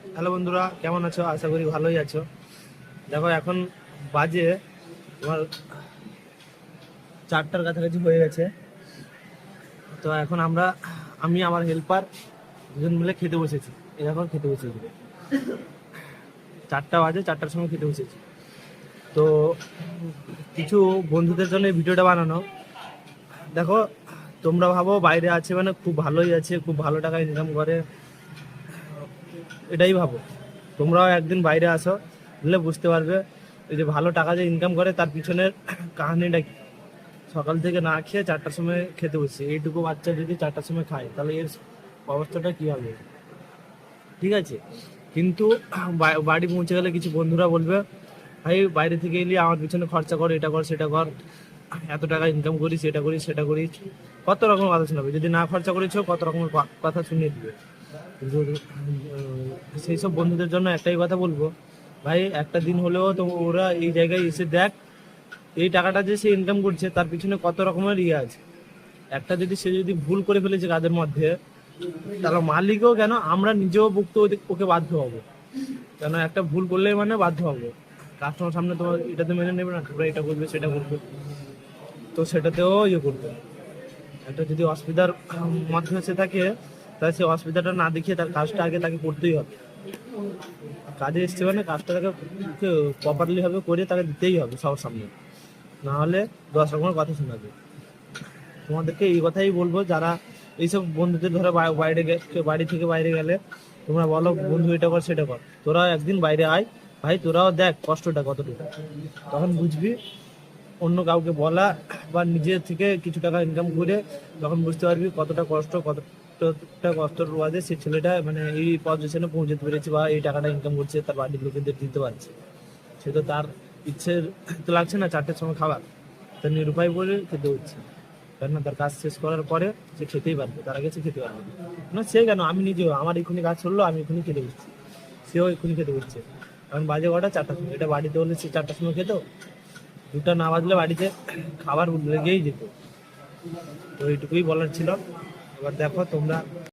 Hello বন্ধুরা, কেমন আছো? আশা করি ভালোই আছো। দেখো এখন বাজে তোমার 4টার কাছাকাছি হয়ে গেছে। তো এখন আমি আমার হেল্পার দুজন মিলে খেতে বসেছি। এখন খেতে বসেছি, 4টা বাজে, 4টার সময় খেতে বসেছি। তো কিছু বন্ধুদের জন্য এই ভিডিওটা বানানো। দেখো, তোমরা ভাবো বাইরে আছে মানে খুব ভালোই আছে, খুব ভালো টাকা ইনকাম করে, এটাই ভাবো। তোমরাও একদিন বাইরে আসো, বুঝলে বুঝতে পারবে এই যে ভালো টাকা যে ইনকাম করে তার পিছনের কাহিনীটা কি। সকাল থেকে না খেয়ে 4টার সময় খেতে বসছে, এইটুকু বাচ্চা যদি 4টার সময় খায় তাহলে এর অবস্থাটা কি হবে? ঠিক আছে, কিন্তু বাড়ি পৌঁছে গেলে কিছু বন্ধুরা বলবে, ভাই বাইরে থেকে এলি আমার পিছনে খরচা কর, এটা কর সেটা কর, এত টাকা ইনকাম করিস, এটা করিস সেটা করিস, কত রকম কথা শোনাবে। যদি না খরচা করেছো কত রকমের কথা শুনিয়ে দিবে। কিন্তু সেই সব বন্ধুদের জন্য একটাই কথা বলবো, ভাই একটা দিন হলেও তো ওরা এই জায়গায় এসে দেখ, এই টাকাটা যে সে ইনকাম করছে তার পিছনে কত রকমের আছে। একটা সে যদি ভুল করে ফেলেছে কাজের মধ্যে, তাহলে মালিকও কেন, আমরা নিজেও ভুগতে ওকে বাধ্য হবো। কেন, একটা ভুল করলেই মানে বাধ্য হবো। কাস্টমার সামনে তোমার এটা তো মেনে নেবে না, তোমরা এটা করবে সেটা করবে, তো সেটাতেও ইয়ে করবে। একটা যদি অসুবিধার মধ্যে এসে থাকে, তাহলে সেই অসুবিধাটা না দেখিয়ে তার কাজটা আগে তাকে করতেই হবে। কাজে এসছে মানে কাজটা তাকে প্রপারলি হবে করে তাকে দিতেই হবে সবার সামনে, না হলে 10 রকমের কথা শোনাবে। তোমাদেরকে এই কথাই বলবো, যারা এইসব বন্ধুদের ধরো বাড়ি থেকে বাইরে গেলে তোমরা বলো বন্ধু এটা কর সেটা কর, তোরা একদিন বাইরে আয়, ভাই তোরাও দেখ কষ্টটা কতটুকু, তখন বুঝবি। অন্য কাউকে বলা বা নিজের থেকে কিছু টাকা ইনকাম করে তখন বুঝতে পারবি কতটা কষ্টের বাদে সে ছেলেটা মানে এই পজিশনে পৌঁছতে পেরেছে বা এই টাকাটা ইনকাম করছে, তার বাড়ির লোকেদের দিতে পারছে। সে তো তার ইচ্ছের তো লাগছে না 4টার সময় খাবার, তার নিরুপায় বলে খেতে হচ্ছে। কেননা তার কাজ শেষ করার পরে সে খেতেই পারবে, তার আগে সে খেতে পারবে না। না সে কেন, আমি নিজেও আমার এক্ষুনি কাজ চললো, আমি এক্ষুনি খেতে বসছি, সেও এক্ষুনি খেতে বসছে। কারণ বাজে কটা 4টার সময়, এটা বাড়িতে হলে সে 4টার সময় খেত, 2টা না বাজলে বাড়িতে খাবার লেগেই যেত। তো এইটুকুই বলার ছিল। এবার দেখো তোমরা